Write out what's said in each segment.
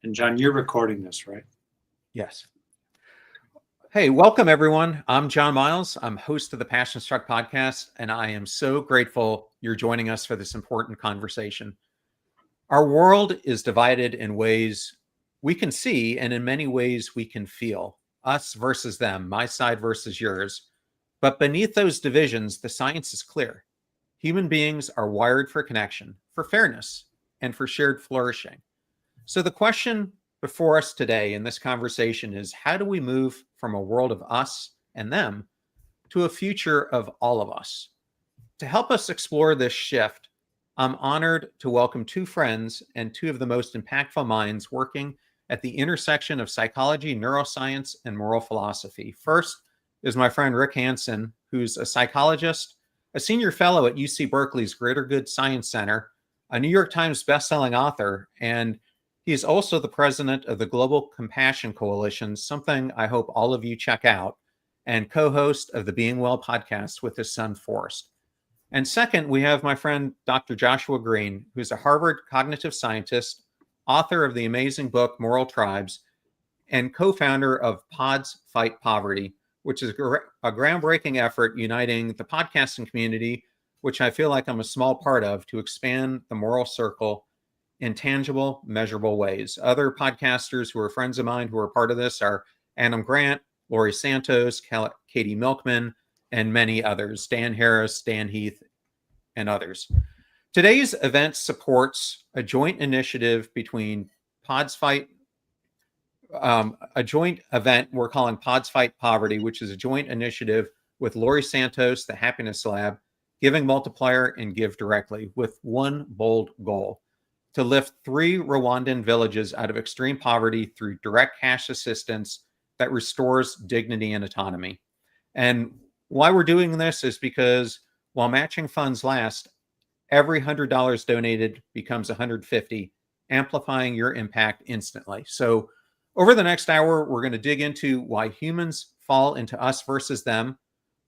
And John, you're recording this, right? Yes. Hey, welcome everyone. I'm John Miles. I'm host of the Passion Struck podcast, and I am so grateful you're joining us for this important conversation. Our world is divided in ways we can see, and in many ways we can feel. Us versus them, my side versus yours. But beneath those divisions, the science is clear. Human beings are wired for connection, for fairness, and for shared flourishing. So the question before us today in this conversation is, how do we move from a world of us and them to a future of all of us? To help us explore this shift, I'm honored to welcome two friends and two of the most impactful minds working at the intersection of psychology, neuroscience, and moral philosophy. First is my friend Rick Hanson, who's a psychologist, a senior fellow at UC Berkeley's Greater Good Science Center, a New York Times bestselling author, and he is also the president of the Global Compassion Coalition, something I hope all of you check out, and co-host of the Being Well podcast with his son, Forrest. And second, we have my friend, Dr. Joshua Greene, who's a Harvard cognitive scientist, author of the amazing book, Moral Tribes, and co-founder of Pods Fight Poverty, which is a groundbreaking effort uniting the podcasting community, which I feel like I'm a small part of, to expand the moral circle in tangible, measurable ways. Other podcasters who are friends of mine who are part of this are Adam Grant, Laurie Santos, Katie Milkman, and many others, Dan Harris, Dan Heath, and others. Today's event supports a joint initiative between Pods Fight, a joint event we're calling Pods Fight Poverty, which is a joint initiative with Laurie Santos, the Happiness Lab, Giving Multiplier, and Give Directly, with one bold goal: to lift 3 Rwandan villages out of extreme poverty through direct cash assistance that restores dignity and autonomy. And why we're doing this is because while matching funds last, every $100 donated becomes $150, amplifying your impact instantly. So over the next hour, we're going to dig into why humans fall into us versus them,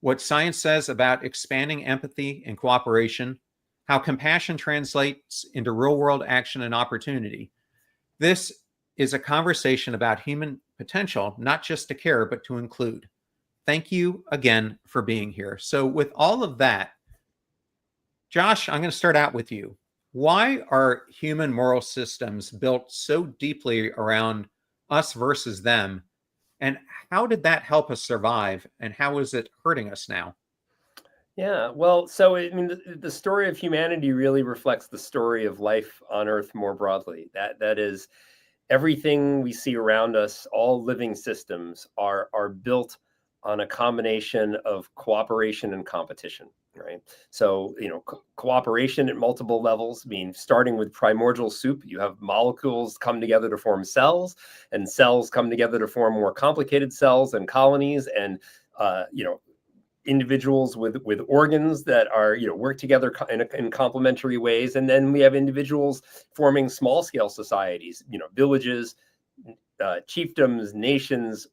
what science says about expanding empathy and cooperation, how compassion translates into real-world action and opportunity. This is a conversation about human potential, not just to care, but to include. Thank you again for being here. So with all of that, Josh, I'm going to start out with you. Why are human moral systems built so deeply around us versus them? And how did that help us survive? And how is it hurting us now? Yeah, well, so I mean, the story of humanity really reflects the story of life on Earth more broadly. That is, everything we see around us, all living systems are built on a combination of cooperation and competition, right? So, cooperation at multiple levels, starting with primordial soup, you have molecules come together to form cells, and cells come together to form more complicated cells and colonies, and, individuals with organs that are work together in complementary ways, and then we have individuals forming small scale societies, villages, chiefdoms, nations,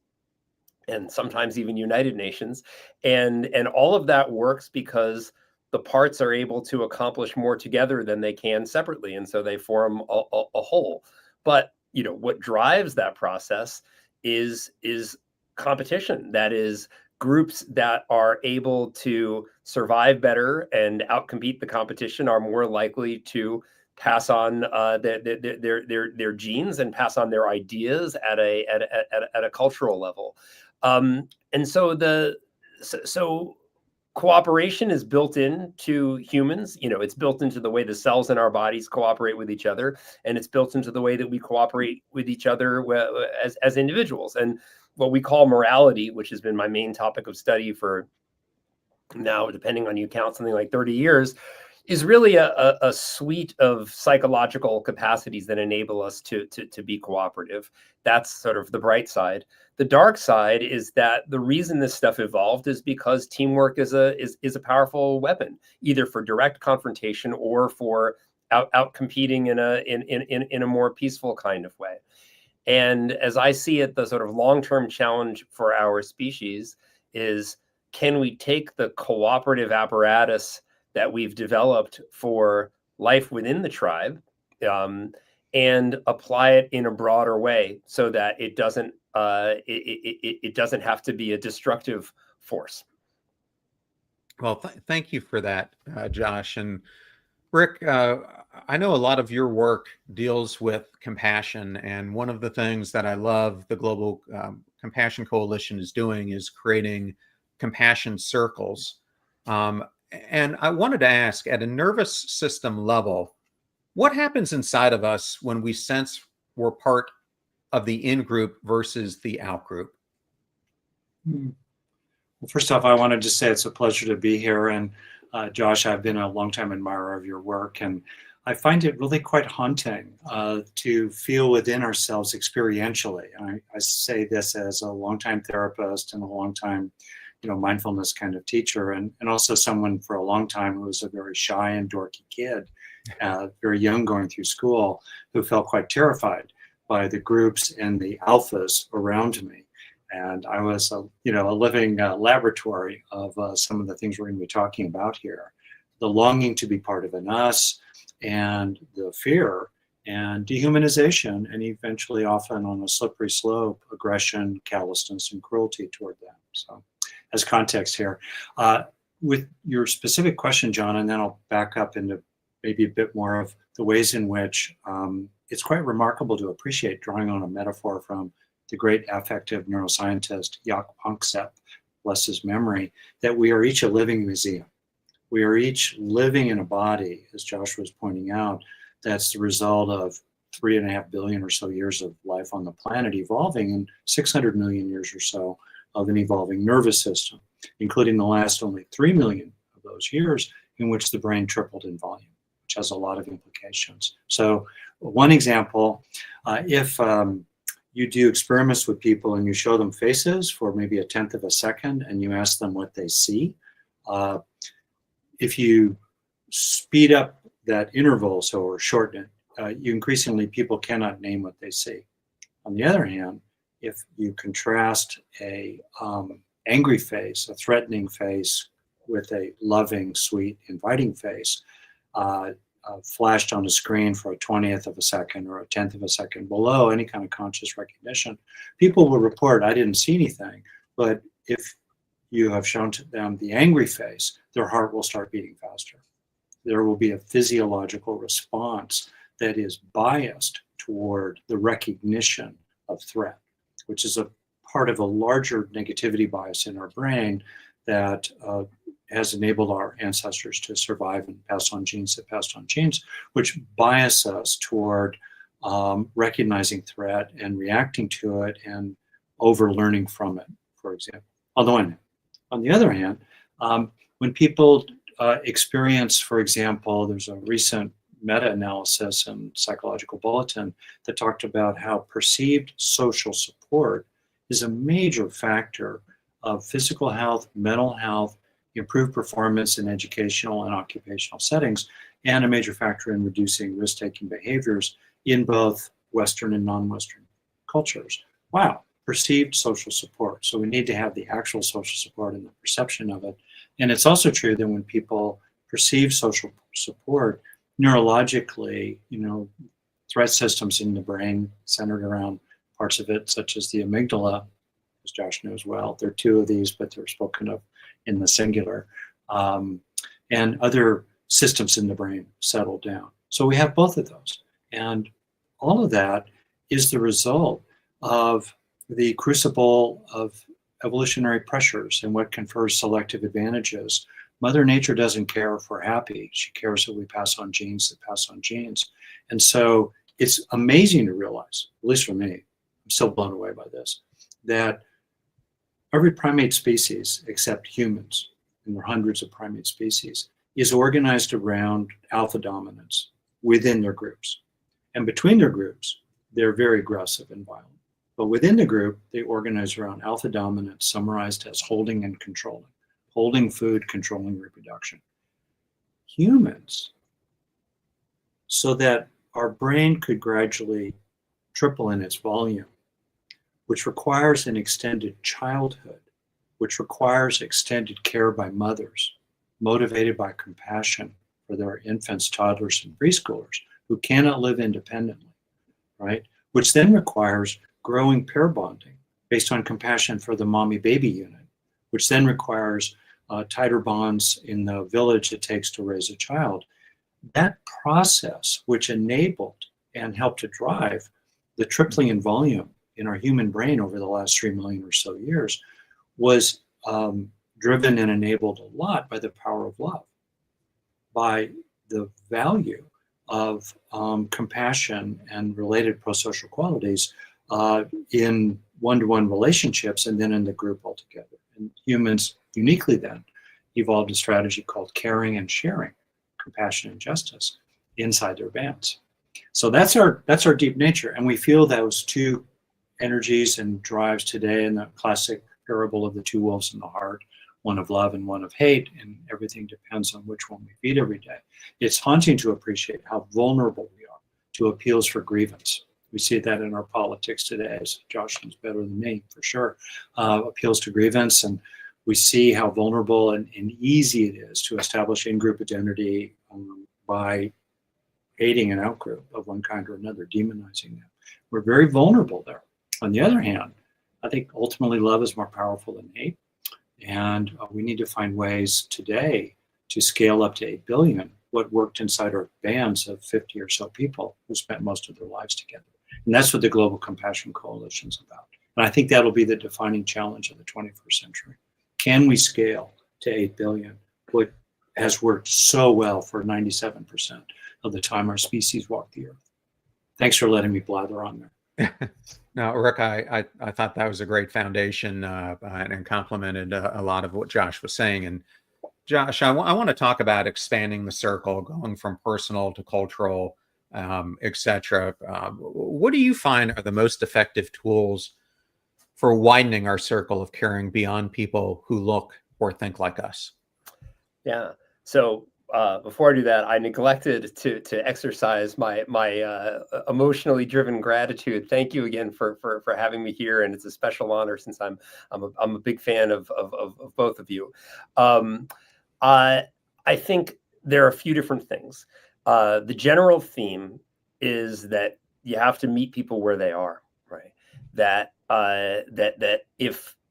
and sometimes even United Nations, and all of that works because the parts are able to accomplish more together than they can separately, and so they form a whole. But what drives that process is competition. That is, groups that are able to survive better and outcompete the competition are more likely to pass on their genes and pass on their ideas at a cultural level. And so cooperation is built into humans. It's built into the way the cells in our bodies cooperate with each other, and it's built into the way that we cooperate with each other as individuals. And what we call morality, which has been my main topic of study for now, depending on you count, something like 30 years, is really a suite of psychological capacities that enable us to be cooperative. That's sort of the bright side. The dark side is that the reason this stuff evolved is because teamwork is a powerful weapon, either for direct confrontation or for out competing in a more peaceful kind of way. And as I see it, the sort of long-term challenge for our species is, can we take the cooperative apparatus that we've developed for life within the tribe and apply it in a broader way so that it doesn't it doesn't have to be a destructive force. Well, thank you for that, Josh. And Rick, I know a lot of your work deals with compassion. And one of the things that I love the Global Compassion Coalition is doing is creating compassion circles. And I wanted to ask, at a nervous system level, what happens inside of us when we sense we're part of the in-group versus the out-group? Well, first off, I wanted to say it's a pleasure to be here. And Josh, I've been a longtime admirer of your work, and I find it really quite haunting to feel within ourselves experientially. And I say this as a longtime therapist and a longtime, mindfulness kind of teacher, and also someone for a long time who was a very shy and dorky kid, very young going through school, who felt quite terrified by the groups and the alphas around me. And I was, a living laboratory of some of the things we're going to be talking about here. The longing to be part of an us, and the fear and dehumanization, and eventually often on a slippery slope, aggression, callousness, and cruelty toward them. So as context here, with your specific question, John, and then I'll back up into maybe a bit more of the ways in which it's quite remarkable to appreciate, drawing on a metaphor from the great affective neuroscientist Jaak Panksepp, bless his memory, that we are each a living museum. We are each living in a body, as Josh was pointing out, that's the result of 3.5 billion or so years of life on the planet evolving, and 600 million years or so of an evolving nervous system, including the last only 3 million of those years in which the brain tripled in volume, which has a lot of implications. So one example, if you do experiments with people and you show them faces for maybe 1/10 of a second and you ask them what they see, if you speed up that interval, or shorten it, increasingly people cannot name what they see. On the other hand, if you contrast a angry face, a threatening face, with a loving, sweet, inviting face, flashed on a screen for 1/20th of a second or 1/10 of a second below any kind of conscious recognition, people will report, I didn't see anything. But if you have shown to them the angry face, their heart will start beating faster. There will be a physiological response that is biased toward the recognition of threat, which is a part of a larger negativity bias in our brain that has enabled our ancestors to survive and pass on genes that passed on genes, which bias us toward recognizing threat and reacting to it and over-learning from it, for example, on the one hand. On the other hand, when people experience, for example, there's a recent meta-analysis in Psychological Bulletin that talked about how perceived social support is a major factor of physical health, mental health, improved performance in educational and occupational settings, and a major factor in reducing risk-taking behaviors in both Western and non-Western cultures. Wow, perceived social support. So we need to have the actual social support and the perception of it. And it's also true that when people perceive social support, neurologically, threat systems in the brain centered around parts of it, such as the amygdala, as Josh knows well, there are 2 of these, but they're spoken of in the singular, and other systems in the brain settle down. So we have both of those. And all of that is the result of the crucible of evolutionary pressures and what confers selective advantages. Mother Nature doesn't care if we're happy. She cares that we pass on genes that pass on genes. And so it's amazing to realize, at least for me, I'm still blown away by this, that every primate species except humans, and there are hundreds of primate species, is organized around alpha dominance within their groups. And between their groups, they're very aggressive and violent. But within the group, they organize around alpha dominance, summarized as holding and controlling. Holding food, controlling reproduction. Humans, so that our brain could gradually triple in its volume, which requires an extended childhood, which requires extended care by mothers, motivated by compassion for their infants, toddlers, and preschoolers who cannot live independently. right? Which then requires growing pair bonding based on compassion for the mommy-baby unit, which then requires tighter bonds in the village it takes to raise a child. That process, which enabled and helped to drive the tripling in volume in our human brain over the last 3 million or so years, was driven and enabled a lot by the power of love, by the value of compassion and related prosocial qualities in one-to-one relationships and then in the group altogether. And humans uniquely then evolved a strategy called caring and sharing, compassion and justice, inside their bands. So that's our deep nature, and we feel those two energies and drives today in the classic parable of the two wolves in the heart, one of love and one of hate, and everything depends on which one we feed every day. It's haunting to appreciate how vulnerable we are to appeals for grievance. We see that in our politics today, as Josh knows better than me, for sure, appeals to grievance. And we see how vulnerable and easy it is to establish in-group identity by hating an out-group of one kind or another, demonizing them. We're very vulnerable there. On the other hand, I think ultimately love is more powerful than hate. And we need to find ways today to scale up to 8 billion what worked inside our bands of 50 or so people who spent most of their lives together. And that's what the Global Compassion Coalition is about. And I think that'll be the defining challenge of the 21st century. Can we scale to 8 billion what has worked so well for 97% of the time our species walked the earth? Thanks for letting me blather on there. No, Rick, I thought that was a great foundation and complimented a lot of what Josh was saying. And Josh, I want to talk about expanding the circle, going from personal to cultural, etc. What do you find are the most effective tools for widening our circle of caring beyond people who look or think like us? Yeah. So before I do that, I neglected to exercise my emotionally driven gratitude. Thank you again for having me here, and it's a special honor since I'm a big fan of both of you. I think there are a few different things. The general theme is that you have to meet people where they are, right? That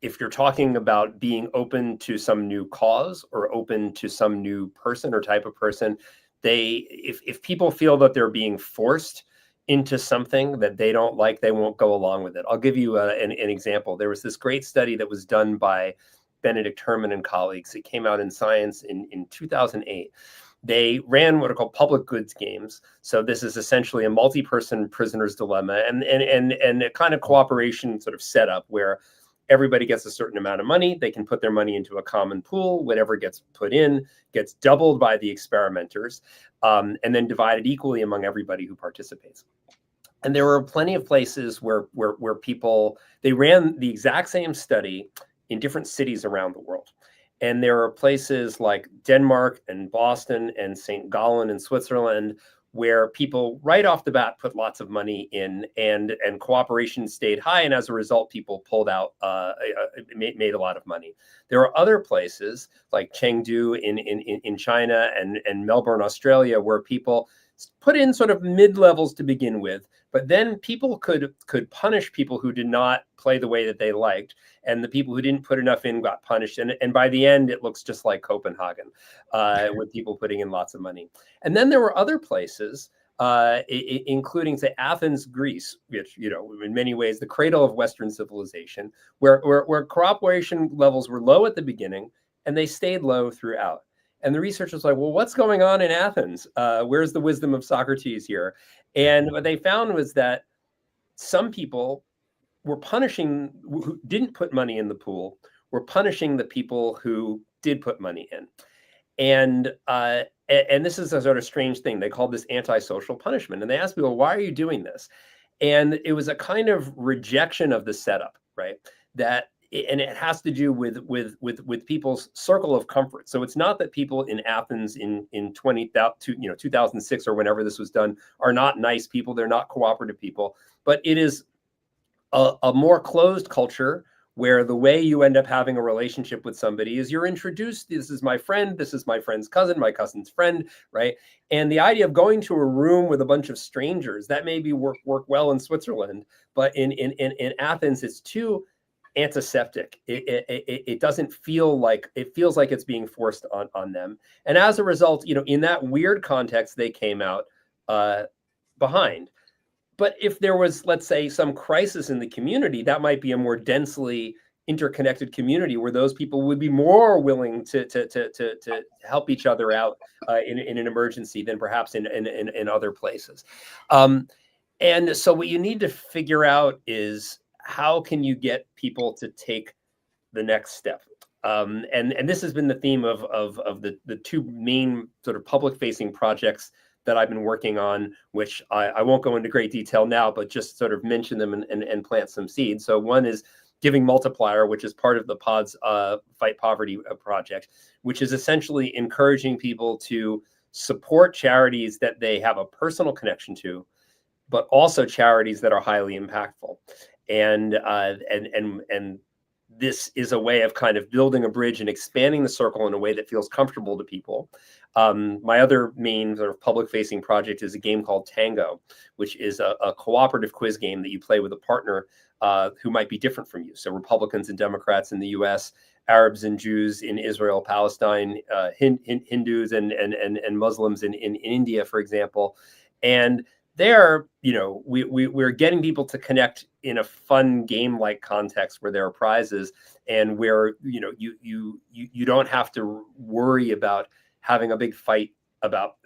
if you're talking about being open to some new cause or open to some new person or type of person, if people feel that they're being forced into something that they don't like, they won't go along with it. I'll give you an example. There was this great study that was done by Benedict Herman and colleagues. It came out in Science in 2008. They ran what are called public goods games. So this is essentially a multi-person prisoner's dilemma and a kind of cooperation sort of setup where everybody gets a certain amount of money. They can put their money into a common pool. Whatever gets put in gets doubled by the experimenters and then divided equally among everybody who participates. And there were plenty of places where people, they ran the exact same study in different cities around the world. And there are places like Denmark and Boston and St. Gallen in Switzerland where people right off the bat put lots of money in and cooperation stayed high. And as a result, people pulled out, made a lot of money. There are other places like Chengdu in China and Melbourne, Australia, where people put in sort of mid-levels to begin with, but then people could punish people who did not play the way that they liked, and the people who didn't put enough in got punished. And by the end, it looks just like Copenhagen, with people putting in lots of money. And then there were other places, including, say, Athens, Greece, which, you know, in many ways, the cradle of Western civilization, where cooperation levels were low at the beginning, and they stayed low throughout. And the research was like, well, what's going on in Athens? Where's the wisdom of Socrates here? And what they found was that some people were punishing, who didn't put money in the pool, were punishing the people who did put money in. And this is a sort of strange thing. They called this antisocial punishment. And they asked people, why are you doing this? And it was a kind of rejection of the setup, right? And it has to do with people's circle of comfort. So it's not that people in Athens in 2006 or whenever this was done are not nice people. They're not cooperative people, but it is a more closed culture where the way you end up having a relationship with somebody is you're introduced, this is my friend, this is my friend's cousin, my cousin's friend, right? And the idea of going to a room with a bunch of strangers, that maybe work well in Switzerland, but in Athens, it's too antiseptic. It doesn't feel like, it feels like it's being forced on them. And as a result, in that weird context, they came out behind. But if there was, let's say, some crisis in the community, that might be a more densely interconnected community where those people would be more willing to help each other out in an emergency than perhaps in other places. And so what you need to figure out is, how can you get people to take the next step? And this has been the theme of the two main sort of public-facing projects that I've been working on, which I won't go into great detail now, but just sort of mention them and plant some seeds. So one is Giving Multiplier, which is part of the POD's Fight Poverty project, which is essentially encouraging people to support charities that they have a personal connection to, but also charities that are highly impactful. And this is a way of kind of building a bridge and expanding the circle in a way that feels comfortable to people. My other main sort of public-facing project is a game called Tango, which is a cooperative quiz game that you play with a partner who might be different from you. So Republicans and Democrats in the US, Arabs and Jews in Israel, Palestine, Hindus and Muslims in India, for example. And there, we're getting people to connect in a fun game-like context where there are prizes, and where you don't have to worry about having a big fight about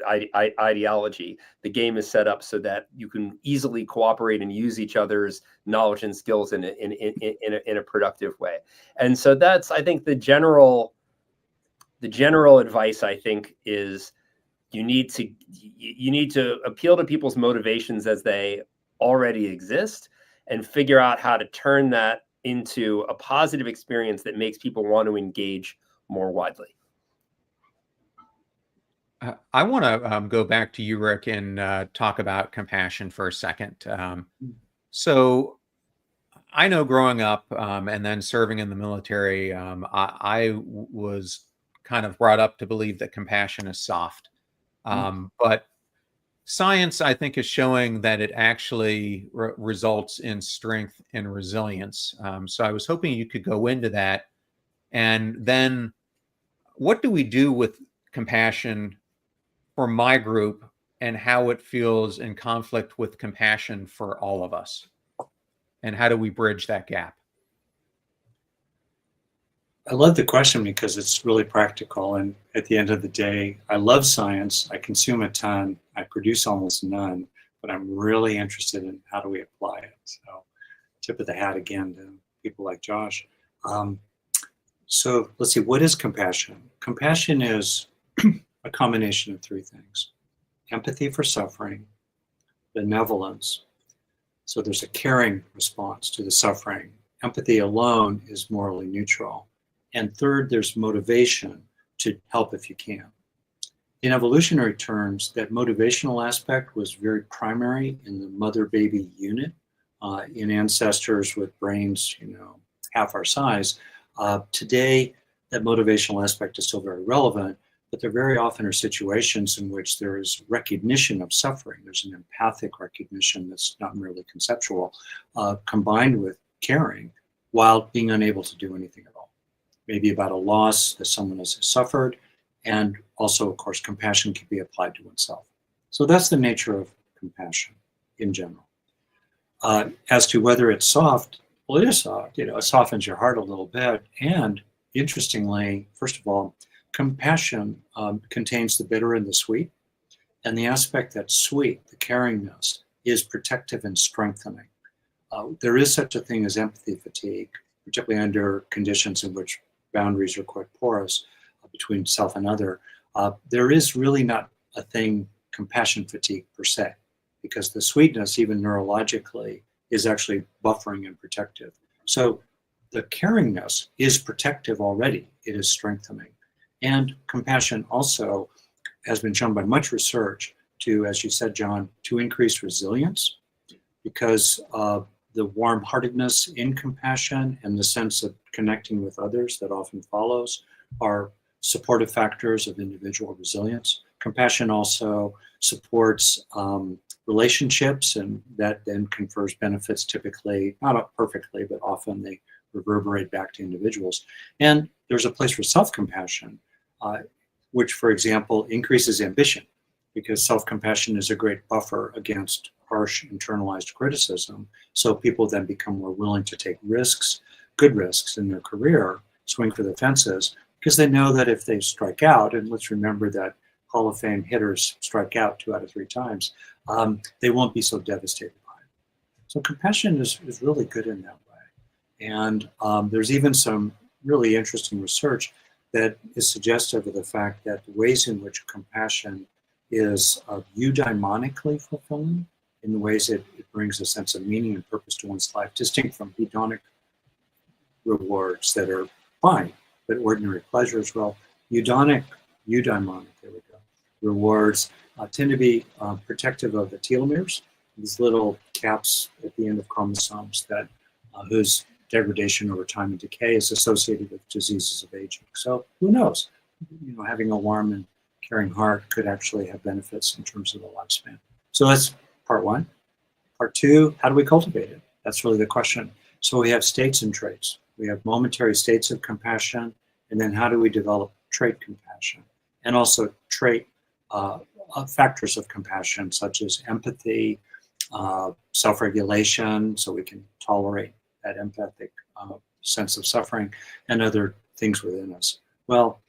ideology. The game is set up so that you can easily cooperate and use each other's knowledge and skills in a productive way. And so that's, I think, the general advice, I think, is you need to appeal to people's motivations as they already exist, and figure out how to turn that into a positive experience that makes people want to engage more widely. I want to go back to you, Rick, and talk about compassion for a second. So I know growing up and then serving in the military, I was kind of brought up to believe that compassion is soft. But science, I think, is showing that it actually results in strength and resilience. So I was hoping you could go into that. And then what do we do with compassion for my group, and how it feels in conflict with compassion for all of us? And how do we bridge that gap? I love the question because it's really practical. And at the end of the day, I love science. I consume a ton. I produce almost none, but I'm really interested in how do we apply it. So tip of the hat again to people like Josh. So let's see, what is compassion? Compassion is a combination of three things: empathy for suffering, benevolence. So there's a caring response to the suffering. Empathy alone is morally neutral. And third, there's motivation to help if you can. In evolutionary terms, that motivational aspect was very primary in the mother-baby unit. In ancestors with brains, half our size. Today, that motivational aspect is still very relevant, but there very often are situations in which there is recognition of suffering. There's an empathic recognition that's not merely conceptual, combined with caring while being unable to do anything at all. Maybe about a loss that someone has suffered, and also, of course, compassion can be applied to oneself. So that's the nature of compassion in general. As to whether it's soft, well, it is soft. It softens your heart a little bit. And interestingly, first of all, compassion contains the bitter and the sweet. And the aspect that's sweet, the caringness, is protective and strengthening. There is such a thing as empathy fatigue, particularly under conditions in which boundaries are quite porous between self and other. There is really not a thing, compassion fatigue per se, because the sweetness, even neurologically, is actually buffering and protective. So the caringness is protective already. It is strengthening. And compassion also has been shown by much research to, as you said, John, to increase resilience, because the warm-heartedness in compassion and the sense of connecting with others that often follows are supportive factors of individual resilience. Compassion also supports relationships, and that then confers benefits, typically, not perfectly, but often they reverberate back to individuals. And there's a place for self-compassion, which, for example, increases ambition, because self-compassion is a great buffer against harsh internalized criticism. So people then become more willing to take risks, good risks in their career, swing for the fences, because they know that if they strike out, and let's remember that Hall of Fame hitters strike out 2 out of 3 times, they won't be so devastated by it. So compassion is really good in that way. And there's even some really interesting research that is suggestive of the fact that the ways in which compassion is eudaimonically fulfilling, in the ways it brings a sense of meaning and purpose to one's life, distinct from hedonic rewards that are fine, but ordinary pleasures. Well, eudaimonic, there we go, rewards tend to be protective of the telomeres, these little caps at the end of chromosomes that whose degradation over time and decay is associated with diseases of aging. So who knows? Having a warm and caring heart could actually have benefits in terms of the lifespan. So that's part one. Part two, how do we cultivate it? That's really the question. So we have states and traits. We have momentary states of compassion, and then how do we develop trait compassion? And also trait factors of compassion, such as empathy, self-regulation, so we can tolerate that empathic sense of suffering, and other things within us. Well,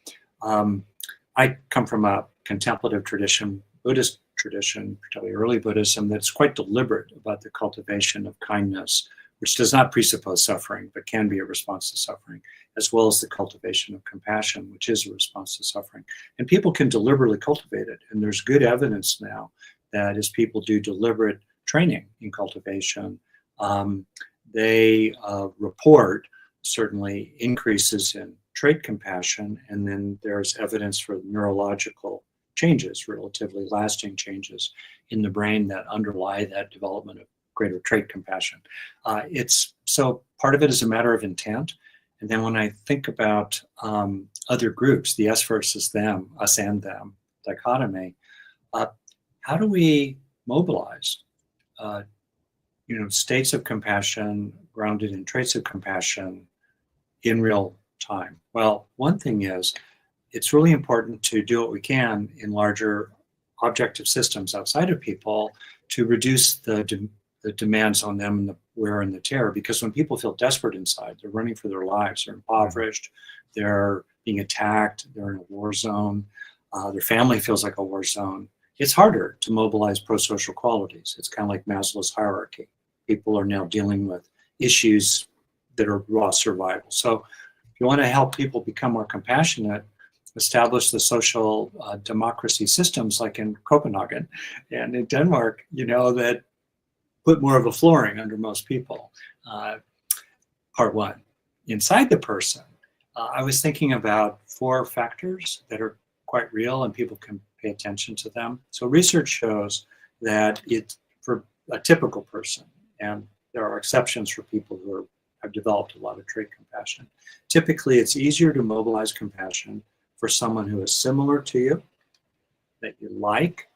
I come from a contemplative tradition, Buddhist tradition, particularly early Buddhism, that's quite deliberate about the cultivation of kindness, which does not presuppose suffering, but can be a response to suffering, as well as the cultivation of compassion, which is a response to suffering. And people can deliberately cultivate it. And there's good evidence now that as people do deliberate training in cultivation, they report certainly increases in trait compassion, and then there's evidence for neurological changes, relatively lasting changes in the brain that underlie that development of greater trait compassion. So part of it is a matter of intent. And then when I think about other groups, the us versus them, us and them dichotomy, how do we mobilize states of compassion grounded in traits of compassion in real time? Well, one thing is, it's really important to do what we can in larger objective systems outside of people to reduce the demands on them and the wear and the tear. Because when people feel desperate inside, they're running for their lives, they're impoverished, they're being attacked, they're in a war zone, their family feels like a war zone, it's harder to mobilize pro-social qualities. It's kind of like Maslow's hierarchy. People are now dealing with issues that are raw survival. So if you want to help people become more compassionate, establish the social democracy systems like in Copenhagen and in Denmark, that put more of a flooring under most people. Part one. Inside the person, I was thinking about 4 factors that are quite real and people can pay attention to them. So research shows that it's for a typical person, and there are exceptions for people who have developed a lot of trait compassion. Typically, it's easier to mobilize compassion for someone who is similar to you, that you like,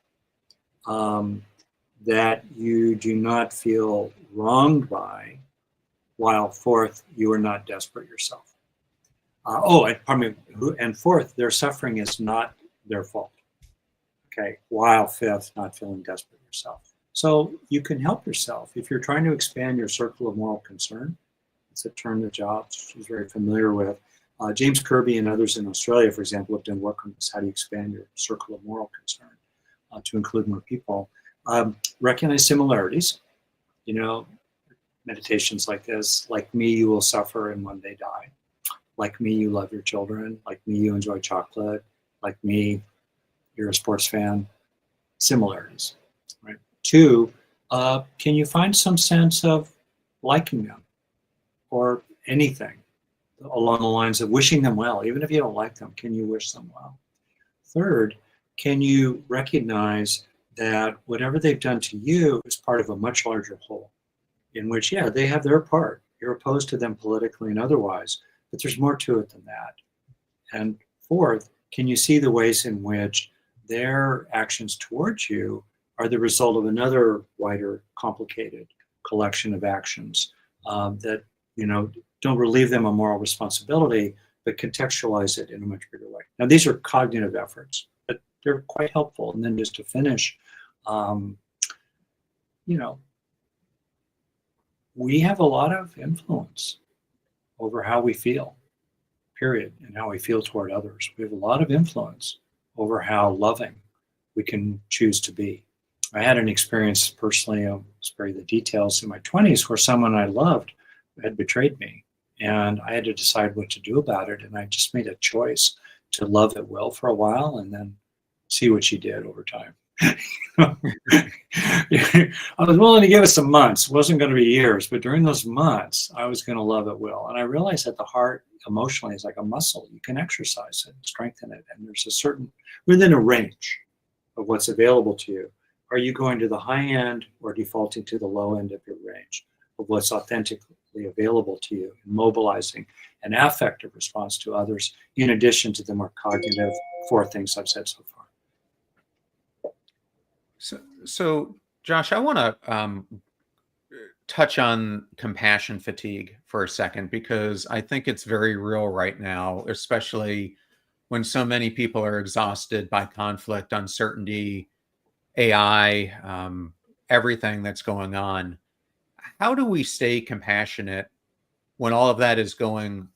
that you do not feel wronged by, while fourth, you are not desperate yourself. And fourth, their suffering is not their fault. Okay, while fifth, not feeling desperate yourself. So you can help yourself. If you're trying to expand your circle of moral concern, it's a term that Jobs is very familiar with. James Kirby and others in Australia, for example, have done work on this. How do you expand your circle of moral concern to include more people? Recognize similarities. Meditations like this, like me, you will suffer and one day die. Like me, you love your children. Like me, you enjoy chocolate. Like me, you're a sports fan. Similarities, right? 2, can you find some sense of liking them or anything along the lines of wishing them well? Even if you don't like them, can you wish them well? 3rd, can you recognize that whatever they've done to you is part of a much larger whole? in which, yeah, they have their part. You're opposed to them politically and otherwise, but there's more to it than that. And fourth, can you see the ways in which their actions towards you are the result of another wider, complicated collection of actions that, don't relieve them of moral responsibility, but contextualize it in a much bigger way. Now, these are cognitive efforts, but they're quite helpful. And then just to finish, we have a lot of influence over how we feel, period, and how we feel toward others. We have a lot of influence over how loving we can choose to be. I had an experience personally, I'll spare you the details, in my 20s where someone I loved had betrayed me. And I had to decide what to do about it. And I just made a choice to love at will for a while and then see what she did over time. I was willing to give it some months. It wasn't going to be years, but during those months, I was going to love at will. And I realized that the heart emotionally is like a muscle. You can exercise it, strengthen it. And there's a certain, within a range of what's available to you. Are you going to the high end or defaulting to the low end of your range of what's authentically available to you, and mobilizing an affective response to others, in addition to the more cognitive four things I've said so far? So Josh, I want to touch on compassion fatigue for a second, because I think it's very real right now, especially when so many people are exhausted by conflict, uncertainty, AI, everything that's going on. How do we stay compassionate when all of that is going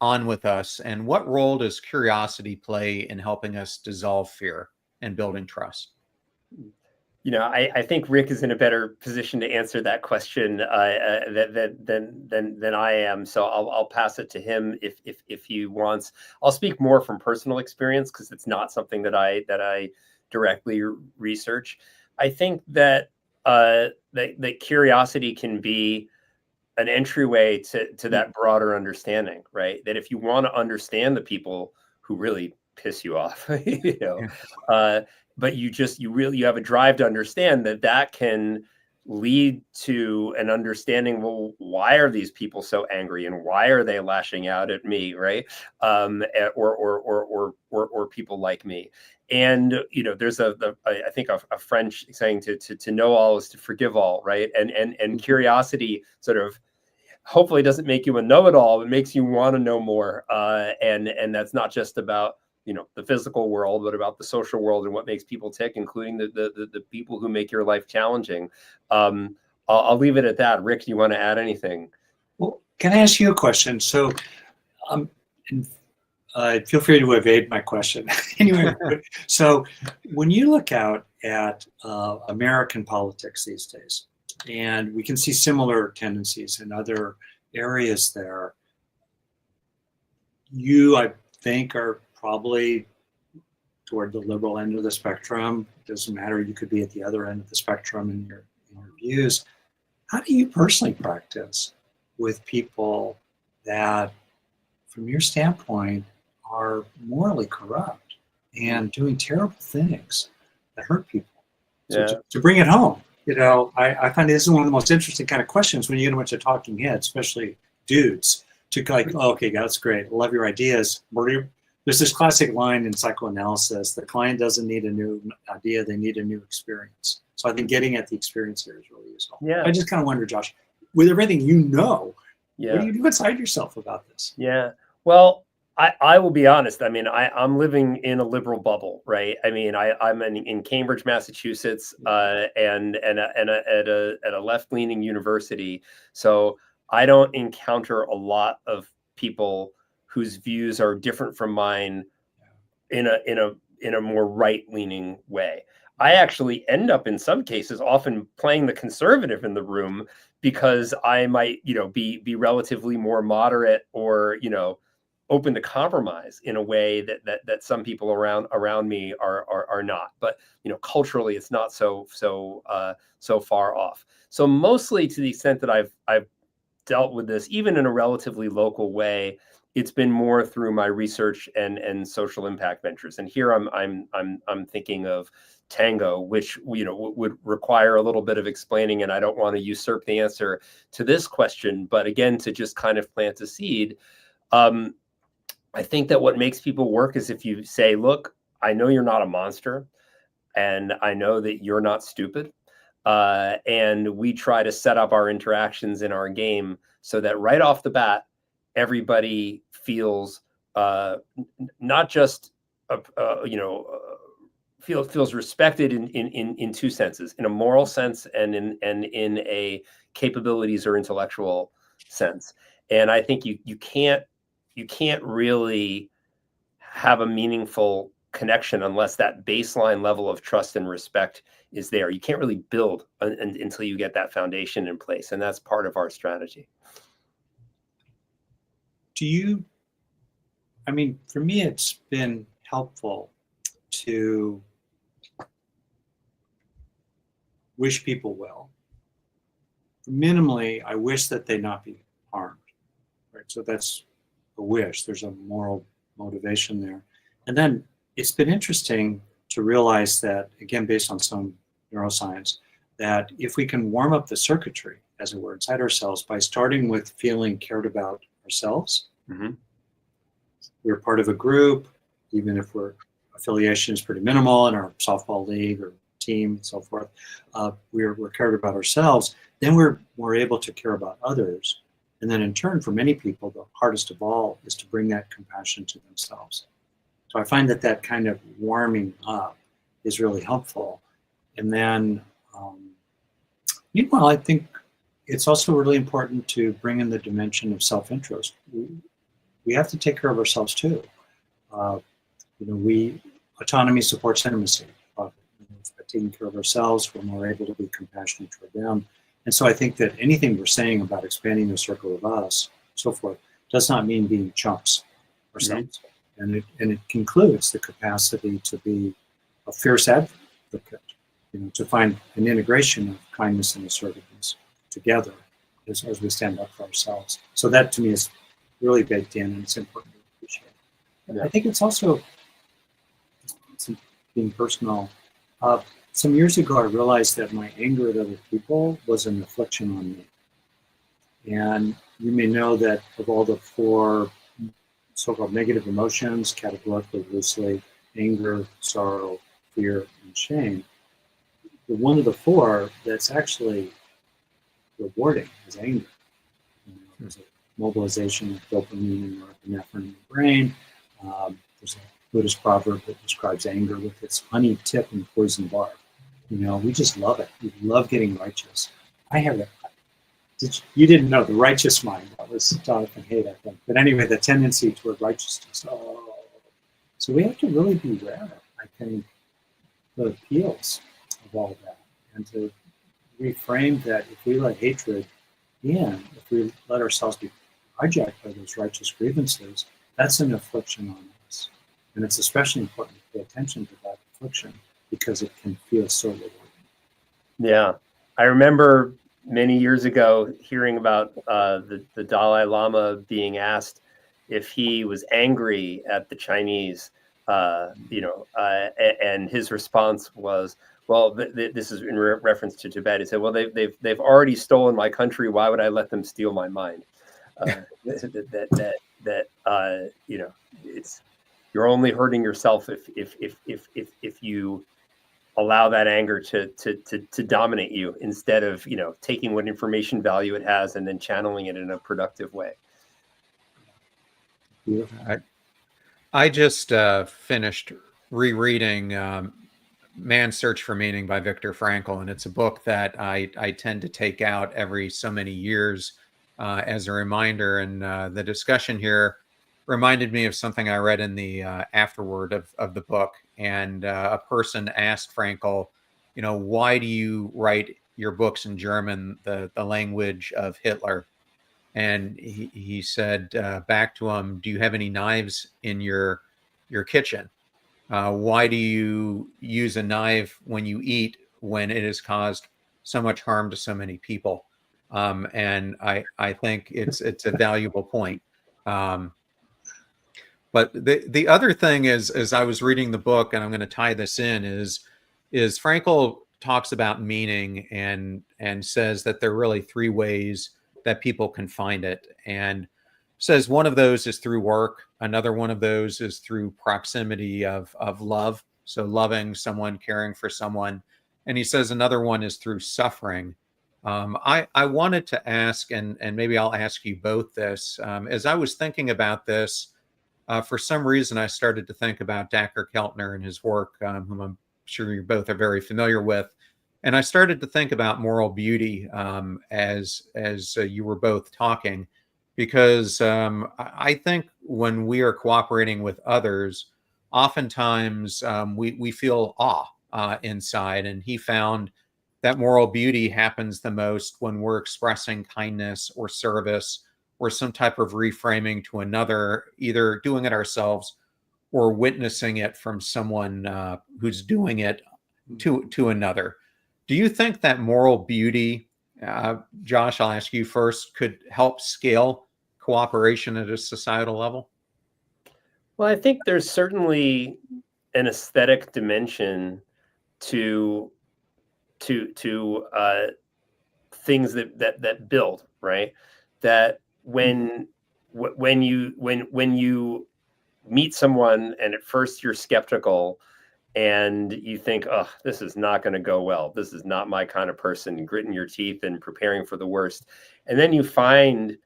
on with us? And what role does curiosity play in helping us dissolve fear and building trust? I think Rick is in a better position to answer that question than I am. So I'll pass it to him if he wants. I'll speak more from personal experience because it's not something that I directly research. I think that that curiosity can be an entryway to that broader understanding, right? That if you want to understand the people who really piss you off, but you have a drive to understand that can lead to an understanding, well, why are these people so angry and why are they lashing out at me, right? Or people like me. And there's I think a French saying to know all is to forgive all, right? And curiosity sort of hopefully doesn't make you a know-it-all, it makes you want to know more. And that's not just about the physical world, but about the social world and what makes people tick, including the people who make your life challenging. I'll leave it at that. Rick, do you want to add anything? Well, can I ask you a question? So, feel free to evade my question. Anyway, so when you look out at American politics these days, and we can see similar tendencies in other areas there, you, I think, are probably toward the liberal end of the spectrum. It doesn't matter, you could be at the other end of the spectrum in your views. How do you personally practice with people that, from your standpoint, are morally corrupt and doing terrible things that hurt people? So to bring it home, I find this is one of the most interesting kind of questions when you get a bunch of talking heads, especially dudes, to like, oh, okay, that's great, I love your ideas. There's this classic line in psychoanalysis: the client doesn't need a new idea, they need a new experience. So I think getting at the experience here is really useful. Yeah. I just kind of wonder, Josh, with everything what do you do inside yourself about this? Yeah. Well, I will be honest. I mean, I'm living in a liberal bubble, right? I mean, I'm in Cambridge, Massachusetts, and at a left-leaning university. So I don't encounter a lot of people whose views are different from mine in a more right-leaning way. I actually end up in some cases often playing the conservative in the room because I might, be relatively more moderate or, open to compromise in a way that some people around me are not. But culturally, it's not so far off. So mostly, to the extent that I've dealt with this, even in a relatively local way, it's been more through my research and social impact ventures. And here I'm thinking of tango, which would require a little bit of explaining, and I don't want to usurp the answer to this question, but again, to just kind of plant a seed. I think that what makes people work is if you say, look, I know you're not a monster, and I know that you're not stupid, and we try to set up our interactions in our game so that right off the bat, everybody feels not just feels respected in two senses, in a moral sense and in a capabilities or intellectual sense. And I think you can't really have a meaningful connection unless that baseline level of trust and respect is there. You can't really build until you get that foundation in place, and that's part of our strategy. For me, it's been helpful to wish people well. Minimally, I wish that they not be harmed. Right? So that's a wish. There's a moral motivation there. And then it's been interesting to realize that, again, based on some neuroscience, that if we can warm up the circuitry, as it were, inside ourselves by starting with feeling cared about ourselves, we're part of a group, even if our affiliation is pretty minimal in our softball league or team and so forth, we're cared about ourselves, then we're able to care about others. And then in turn, for many people, the hardest of all is to bring that compassion to themselves. So I find that kind of warming up is really helpful. And then, meanwhile, I think it's also really important to bring in the dimension of self-interest. We have to take care of ourselves too. Autonomy supports intimacy. By taking care of ourselves, we're more able to be compassionate toward them. And so I think that anything we're saying about expanding the circle of us, so forth, does not mean being chumps ourselves. And it concludes the capacity to be a fierce advocate, to find an integration of kindness and assertiveness together as we stand up for ourselves. So that to me is really baked in, and it's important to appreciate. And I think it's also, being personal, some years ago I realized that my anger at other people was an affliction on me. And you may know that of all the 4 so-called negative emotions, categorically loosely, anger, sorrow, fear, and shame, the one of the 4 that's actually rewarding is anger. There's a mobilization of dopamine and norepinephrine in the brain. There's a Buddhist proverb that describes anger with its honey tip and poison bark. We just love it. We love getting righteous. I have it. You didn't know the righteous mind. That was Jonathan Haidt, I think. But anyway, the tendency toward righteousness. So we have to really beware, I think, the appeals of all that, and to reframe that if we let hatred in, if we let ourselves be hijacked by those righteous grievances, that's an affliction on us. And it's especially important to pay attention to that affliction because it can feel so rewarding. Yeah. I remember many years ago hearing about the Dalai Lama being asked if he was angry at the Chinese, and his response was, well, this is in reference to Tibet. He said, well, they've already stolen my country. Why would I let them steal my mind? It's, you're only hurting yourself if you allow that anger to dominate you instead of taking what information value it has and then channeling it in a productive way. I just finished rereading Man's Search for Meaning by Viktor Frankl, and it's a book that I tend to take out every so many years as a reminder. And the discussion here reminded me of something I read in the afterword of the book. And a person asked Frankl, why do you write your books in German, the language of Hitler? And he said back to him, do you have any knives in your kitchen? Why do you use a knife when you eat when it has caused so much harm to so many people? And I think it's a valuable point. But the other thing is, as I was reading the book, and I'm going to tie this in, is is Frankl talks about meaning and says that there are really three ways that people can find it, and says one of those is through work, another one of those is through proximity of love, so loving someone, caring for someone, and he says another one is through suffering. I wanted to ask, and maybe I'll ask you both this, as I was thinking about this, for some reason I started to think about Dacher Keltner and his work, whom I'm sure you both are very familiar with. And I started to think about moral beauty as you were both talking, because I think when we are cooperating with others, oftentimes we feel awe inside. And he found that moral beauty happens the most when we're expressing kindness or service or some type of reframing to another, either doing it ourselves or witnessing it from someone who's doing it to another. Do you think that moral beauty, Josh, I'll ask you first, could help scale cooperation at a societal level? Well, I think there's certainly an aesthetic dimension to things that build, right? That when you meet someone and at first you're skeptical and you think, oh, this is not going to go well, this is not my kind of person, gritting your teeth and preparing for the worst, and then you find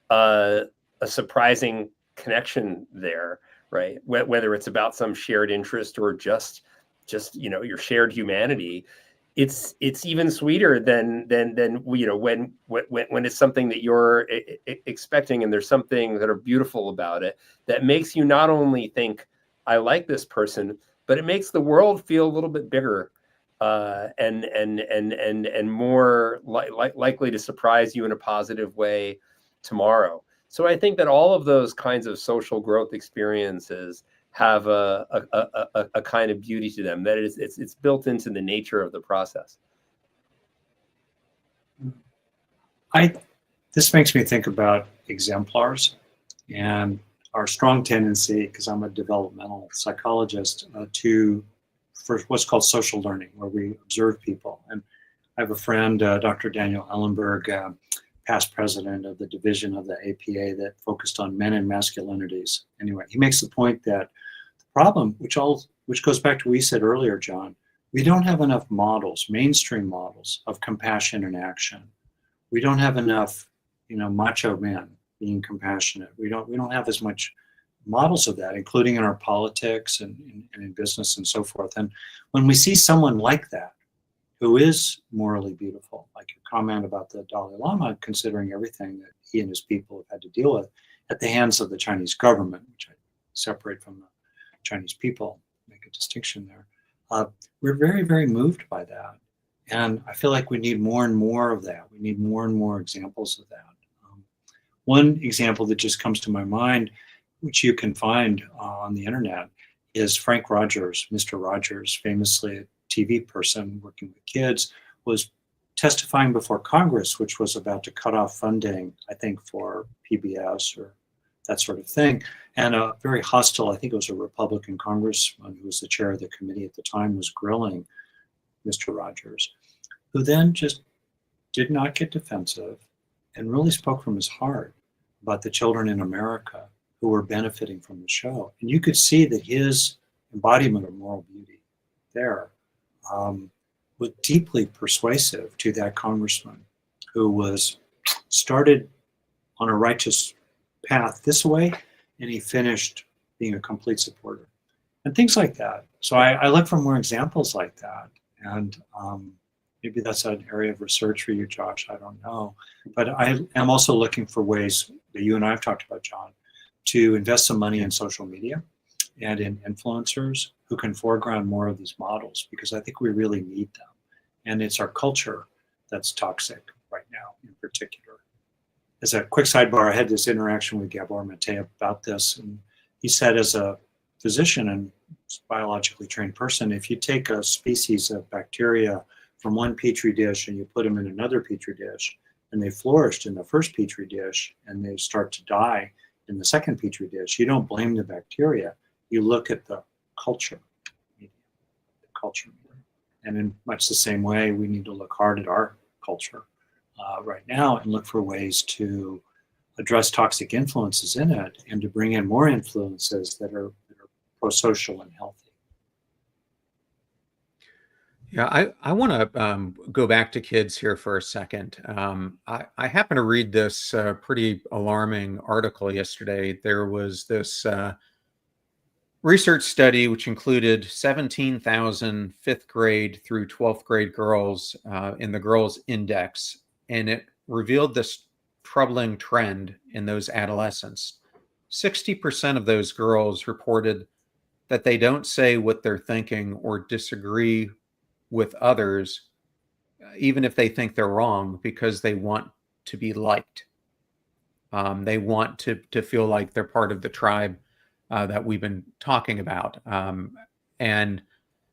a surprising connection there, right? Whether it's about some shared interest or just your shared humanity, it's even sweeter than when it's something that you're expecting, and there's something that are beautiful about it that makes you not only think, I like this person, but it makes the world feel a little bit bigger and more likely to surprise you in a positive way tomorrow. So I think that all of those kinds of social growth experiences have a kind of beauty to them, that it's built into the nature of the process. This makes me think about exemplars and our strong tendency, because I'm a developmental psychologist, for what's called social learning, where we observe people. And I have a friend, Dr. Daniel Ellenberg, past president of the division of the APA that focused on men and masculinities. Anyway, he makes the point that the problem, which goes back to what we said earlier, John, we don't have enough models, mainstream models of compassion and action. We don't have enough, macho men being compassionate. We don't have as much models of that, including in our politics and in business and so forth. And when we see someone like that, who is morally beautiful, like your comment about the Dalai Lama, considering everything that he and his people have had to deal with at the hands of the Chinese government, which I separate from the Chinese people, make a distinction there. We're very, very moved by that. And I feel like we need more and more of that. We need more and more examples of that. One example that just comes to my mind, which you can find on the internet, is Frank Rogers. Mr. Rogers, famously a TV person working with kids, was testifying before Congress, which was about to cut off funding, I think, for PBS or that sort of thing. And a very hostile, I think it was a Republican congressman who was the chair of the committee at the time, was grilling Mr. Rogers, who then just did not get defensive and really spoke from his heart about the children in America who were benefiting from the show. And you could see that his embodiment of moral beauty there was deeply persuasive to that congressman, who was started on a righteous path this way, and he finished being a complete supporter. And things like that. So I look for more examples like that. And maybe that's an area of research for you, Josh, I don't know. But I am also looking for ways that you and I have talked about, John, to invest some money in social media and in influencers who can foreground more of these models, because I think we really need them. And it's our culture that's toxic right now in particular. As a quick sidebar, I had this interaction with Gabor Mate about this, and he said, as a physician and biologically trained person, if you take a species of bacteria from one petri dish and you put them in another petri dish, and they flourished in the first petri dish and they start to die in the second petri dish, you don't blame the bacteria. You look at the culture. And in much the same way, we need to look hard at our culture right now and look for ways to address toxic influences in it and to bring in more influences that are pro-social and healthy. Yeah, I want to go back to kids here for a second. I happened to read this pretty alarming article yesterday. There was this research study which included 17,000 fifth grade through 12th grade girls in the Girls Index, and it revealed this troubling trend in those adolescents. 60% of those girls reported that they don't say what they're thinking or disagree with others, even if they think they're wrong, because they want to be liked. They want to feel like they're part of the tribe that we've been talking about. And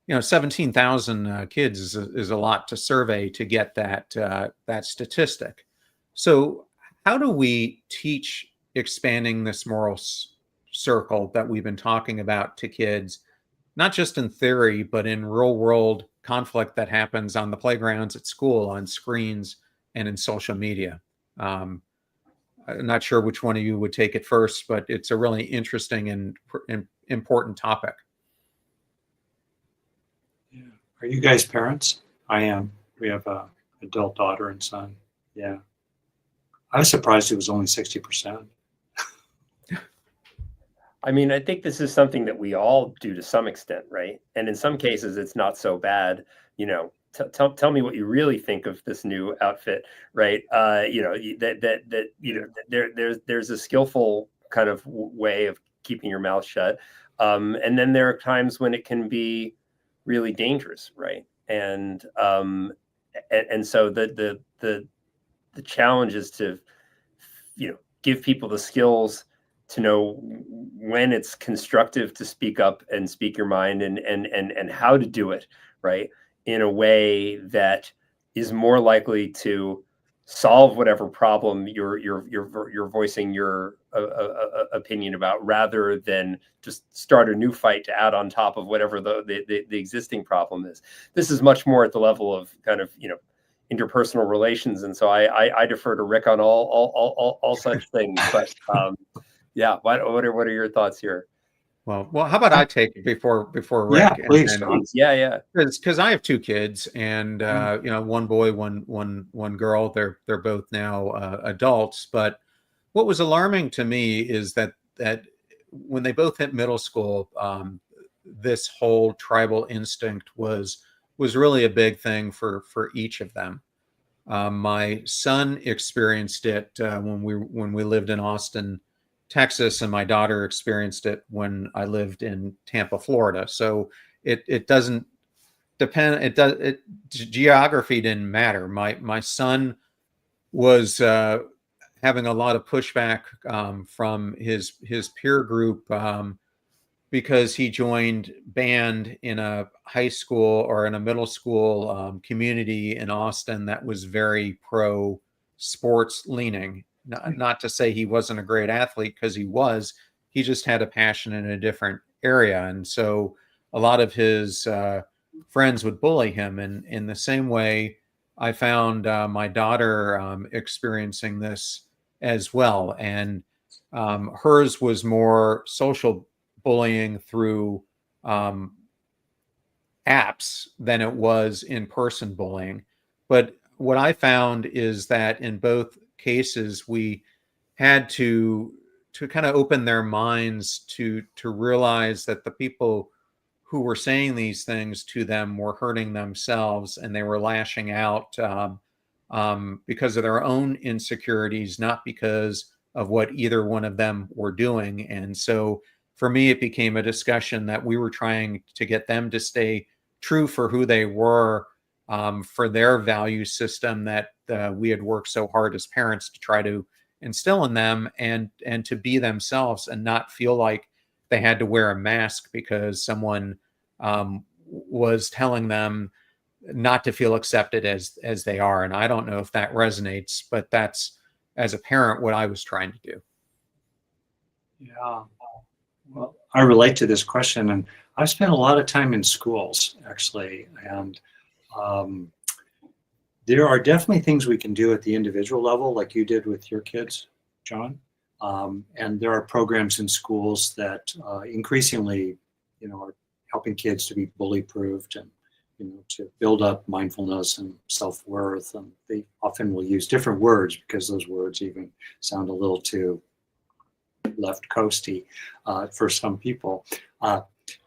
17,000 kids is a lot to survey to get that statistic. So how do we teach expanding this moral circle that we've been talking about to kids, not just in theory, but in real world conflict that happens on the playgrounds at school, on screens, and in social media? I'm not sure which one of you would take it first, but it's a really interesting and important topic. Yeah. Are you guys parents? I am. We have a adult daughter and son. Yeah. I was surprised it was only 60%. I mean, I think this is something that we all do to some extent, right? And in some cases, it's not so bad. Tell me what you really think of this new outfit, right? There's a skillful kind of way of keeping your mouth shut, and then there are times when it can be really dangerous, right? And so the challenge is to give people the skills to know when it's constructive to speak up and speak your mind, and how to do it, right, in a way that is more likely to solve whatever problem you're voicing your opinion about, rather than just start a new fight to add on top of whatever the existing problem is. This is much more at the level of kind of interpersonal relations, and so I defer to Rick on all such things. But yeah, what are your thoughts here? Well, how about I take it before Rick? Yeah, please. Yeah. Because I have two kids, and one boy, one girl. They're both now adults. But what was alarming to me is that when they both hit middle school, this whole tribal instinct was really a big thing for each of them. My son experienced it when we lived in Austin, Texas, and my daughter experienced it when I lived in Tampa, Florida. So it doesn't depend. Geography didn't matter. My son was having a lot of pushback from his peer group because he joined band in a high school or in a middle school community in Austin that was very pro sports leaning. Not to say he wasn't a great athlete, because he just had a passion in a different area. And so a lot of his friends would bully him. And in the same way, I found my daughter experiencing this as well. And hers was more social bullying through apps than it was in-person bullying. But what I found is that in both cases, we had to kind of open their minds to realize that the people who were saying these things to them were hurting themselves, and they were lashing out because of their own insecurities, not because of what either one of them were doing. And so for me, it became a discussion that we were trying to get them to stay true for who they were, for their value system that we had worked so hard as parents to try to instill in them, and to be themselves and not feel like they had to wear a mask because someone was telling them not to feel accepted as they are. And I don't know if that resonates, but that's, as a parent, what I was trying to do. Yeah. Well, I relate to this question, and I've spent a lot of time in schools, actually, and there are definitely things we can do at the individual level, like you did with your kids, John. And there are programs in schools that increasingly, are helping kids to be bully-proofed and, to build up mindfulness and self-worth. And they often will use different words because those words even sound a little too left coasty for some people.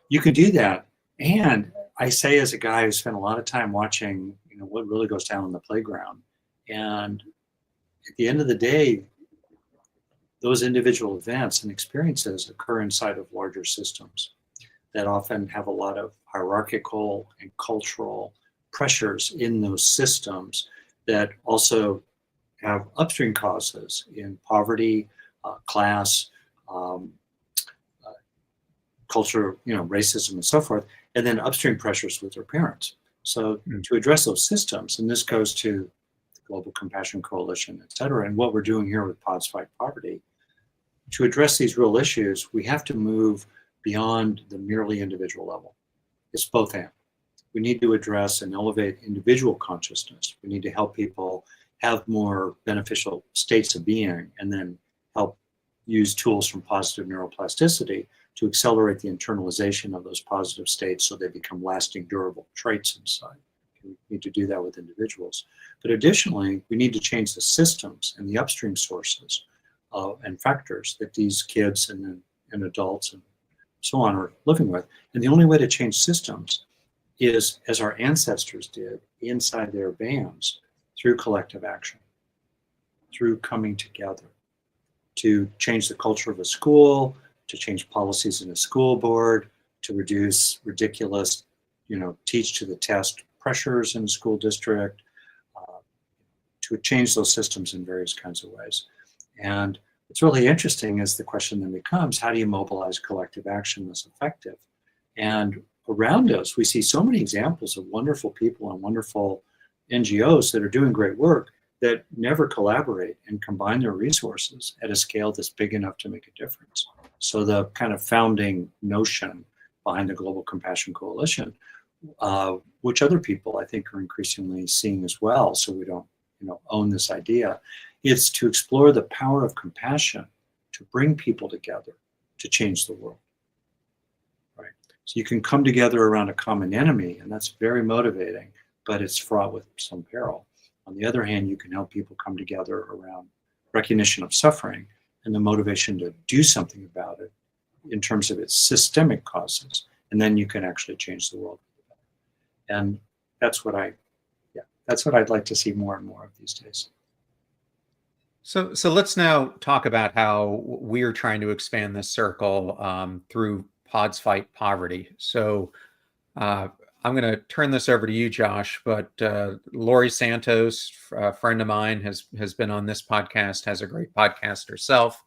You can do that. And I say, as a guy who spent a lot of time watching, what really goes down on the playground. And at the end of the day, those individual events and experiences occur inside of larger systems that often have a lot of hierarchical and cultural pressures in those systems that also have upstream causes in poverty, class, culture, racism and so forth, and then upstream pressures with their parents. So to address those systems, and this goes to the Global Compassion Coalition, et cetera, and what we're doing here with Pods Fight Poverty, to address these real issues, we have to move beyond the merely individual level. It's both and. We need to address and elevate individual consciousness. We need to help people have more beneficial states of being, and then help use tools from positive neuroplasticity to accelerate the internalization of those positive states so they become lasting, durable traits inside. We need to do that with individuals. But additionally, we need to change the systems and the upstream sources and factors that these kids and adults and so on are living with. And the only way to change systems is, as our ancestors did inside their bands, through collective action, through coming together to change the culture of a school, to change policies in a school board, to reduce ridiculous, teach to the test pressures in a school district, to change those systems in various kinds of ways. And what's really interesting is the question then becomes, how do you mobilize collective action that's effective? And around us, we see so many examples of wonderful people and wonderful NGOs that are doing great work that never collaborate and combine their resources at a scale that's big enough to make a difference. So the kind of founding notion behind the Global Compassion Coalition, which other people I think are increasingly seeing as well, so we don't own this idea, is to explore the power of compassion to bring people together to change the world. Right? So you can come together around a common enemy, and that's very motivating, but it's fraught with some peril. On the other hand, you can help people come together around recognition of suffering and the motivation to do something about it in terms of its systemic causes, and then you can actually change the world. And that's what I'd like to see more and more of these days. So let's now talk about how we're trying to expand this circle through Pods Fight Poverty. So I'm going to turn this over to you, Josh, but Laurie Santos, a friend of mine, has been on this podcast, has a great podcast herself,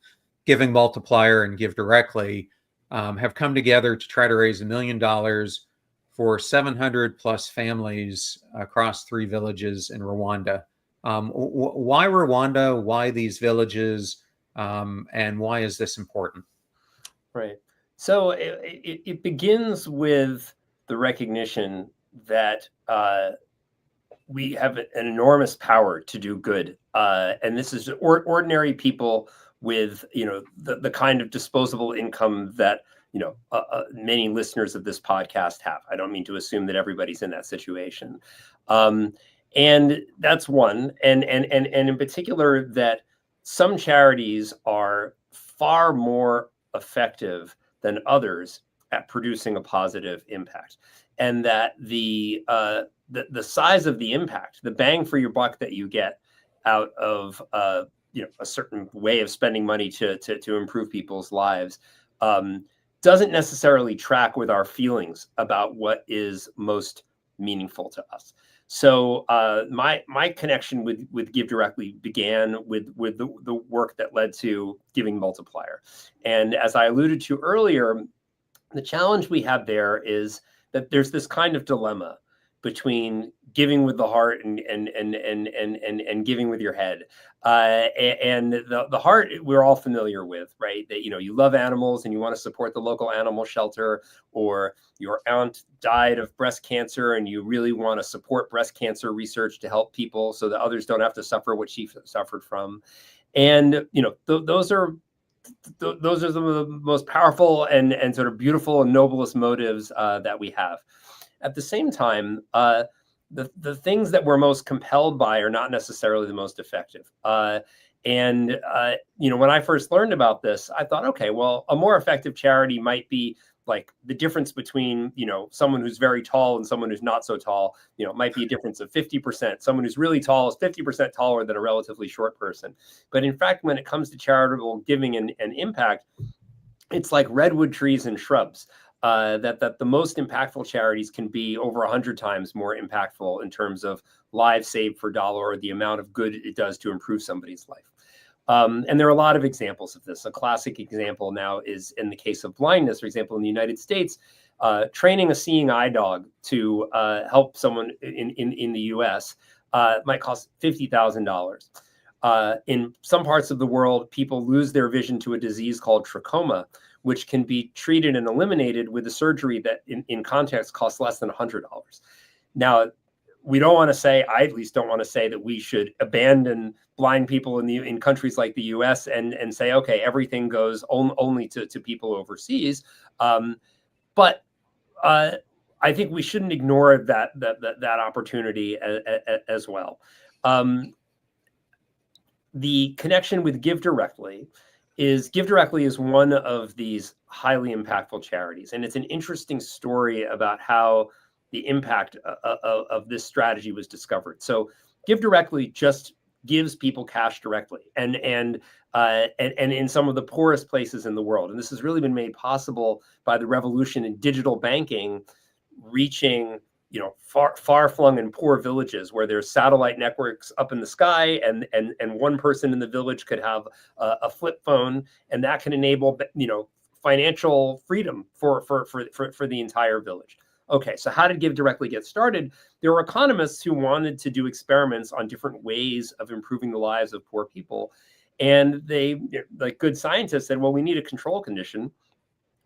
Giving Multiplier and Give Directly, have come together to try to raise $1 million for 700 plus families across 3 villages in Rwanda. Why Rwanda? Why these villages? And why is this important? Right. So it begins with the recognition that we have an enormous power to do good, and this is ordinary people with the kind of disposable income that many listeners of this podcast have. I don't mean to assume that everybody's in that situation, and that's one, and in particular that some charities are far more effective than others at producing a positive impact, and that the size of the impact, the bang for your buck that you get out of a certain way of spending money to improve people's lives doesn't necessarily track with our feelings about what is most meaningful to us. So my connection with Give Directly began with the work that led to Giving Multiplier, and as I alluded to earlier, the challenge we have there is that there's this kind of dilemma between giving with the heart and giving with your head. And the heart we're all familiar with, right? That, you love animals and you want to support the local animal shelter, or your aunt died of breast cancer and you really want to support breast cancer research to help people so that others don't have to suffer what she suffered from. And those are some of the most powerful and sort of beautiful and noblest motives that we have. At the same time, the things that we're most compelled by are not necessarily the most effective. When I first learned about this, I thought, okay, well, a more effective charity might be like the difference between, someone who's very tall and someone who's not so tall, might be a difference of 50%. Someone who's really tall is 50% taller than a relatively short person. But in fact, when it comes to charitable giving and impact, it's like redwood trees and shrubs. That the most impactful charities can be over 100 times more impactful in terms of lives saved per dollar, or the amount of good it does to improve somebody's life. And there are a lot of examples of this. A classic example now is in the case of blindness. For example, in the United States, training a seeing eye dog to help someone in the US might cost $50,000. In some parts of the world, people lose their vision to a disease called trachoma, which can be treated and eliminated with a surgery that in context costs less than $100. Now, we don't want to say, I at least don't want to say, that we should abandon blind people in countries like the US and say, okay, everything goes only to people overseas. But I think we shouldn't ignore that opportunity as well. The connection with Give Directly is one of these highly impactful charities. And it's an interesting story about how the impact of this strategy was discovered. So Give Directly just gives people cash directly, and in some of the poorest places in the world. And this has really been made possible by the revolution in digital banking, reaching far-flung and poor villages where there's satellite networks up in the sky, and one person in the village could have a flip phone, and that can enable financial freedom for the entire village. Okay, so how did Give Directly get started? There were economists who wanted to do experiments on different ways of improving the lives of poor people, and they, like good scientists, said, well, we need a control condition.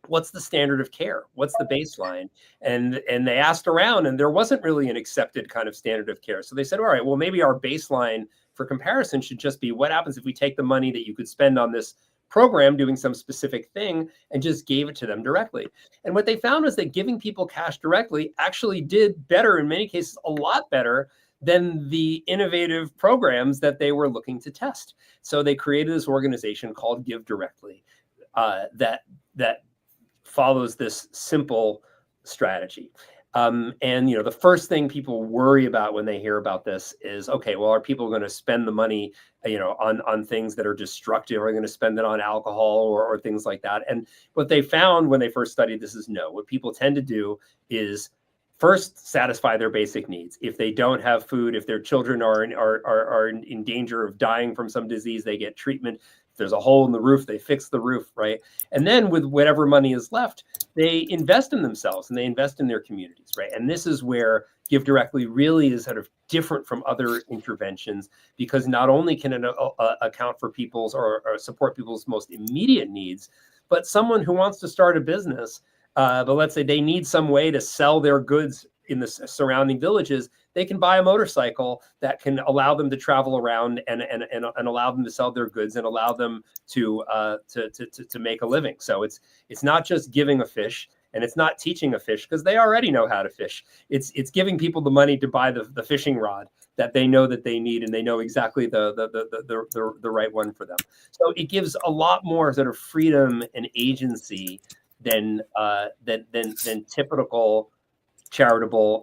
What's the standard of care? What's the baseline? And they asked around, and there wasn't really an accepted kind of standard of care. So they said, all right, well, maybe our baseline for comparison should just be, what happens if we take the money that you could spend on this program doing some specific thing and just gave it to them directly? And what they found was that giving people cash directly actually did better, in many cases, a lot better than the innovative programs that they were looking to test. So they created this organization called Give Directly that follows this simple strategy. And the first thing people worry about when they hear about this is, okay, well, are people going to spend the money, on things that are destructive? Are they going to spend it on alcohol or things like that? And what they found when they first studied this is no. What people tend to do is first satisfy their basic needs. If they don't have food, if their children are in danger of dying from some disease, they get treatment. If there's a hole in the roof, they fix the roof, right? And then with whatever money is left, they invest in themselves and they invest in their communities, right? And this is where Give Directly really is sort of different from other interventions, because not only can it account for people's or support people's most immediate needs, but someone who wants to start a business, but let's say they need some way to sell their goods in the surrounding villages, they can buy a motorcycle that can allow them to travel around and allow them to sell their goods and allow them to make a living. So it's not just giving a fish, and it's not teaching a fish, because they already know how to fish. It's giving people the money to buy the fishing rod that they know that they need, and they know exactly the right one for them. So it gives a lot more sort of freedom and agency than typical charitable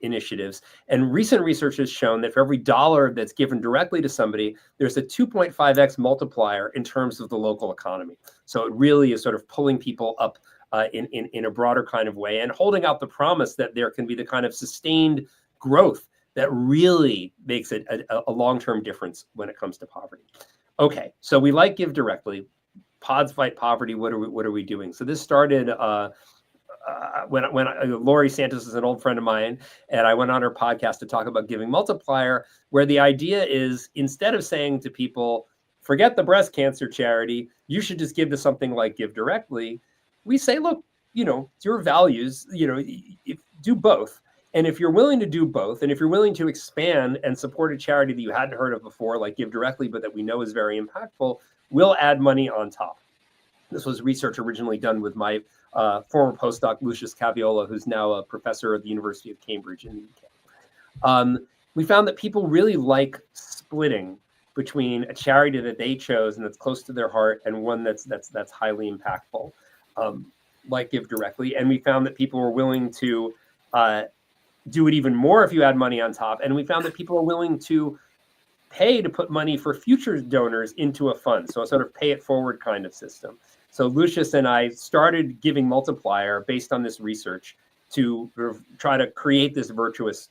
initiatives. And recent research has shown that for every dollar that's given directly to somebody, there's a 2.5x multiplier in terms of the local economy. So it really is sort of pulling people up in a broader kind of way, and holding out the promise that there can be the kind of sustained growth that really makes it a long-term difference when it comes to poverty. Okay, so we like Give Directly. Pods Fight Poverty. What are we doing? So this started Lori Santos is an old friend of mine, and I went on her podcast to talk about Giving Multiplier, where the idea is, instead of saying to people, forget the breast cancer charity, you should just give to something like Give Directly, we say, look, it's your values, do both. And if you're willing to do both, and if you're willing to expand and support a charity that you hadn't heard of before, like Give Directly, but that we know is very impactful, we'll add money on top. This was research originally done with my former postdoc, Lucius Caviola, who's now a professor at the University of Cambridge in the UK. We found that people really like splitting between a charity that they chose and that's close to their heart and one that's highly impactful, like Give Directly. And we found that people were willing to do it even more if you add money on top. And we found that people are willing to pay to put money for future donors into a fund. So a sort of pay it forward kind of system. So Lucius and I started Giving Multiplier based on this research to try to create this virtuous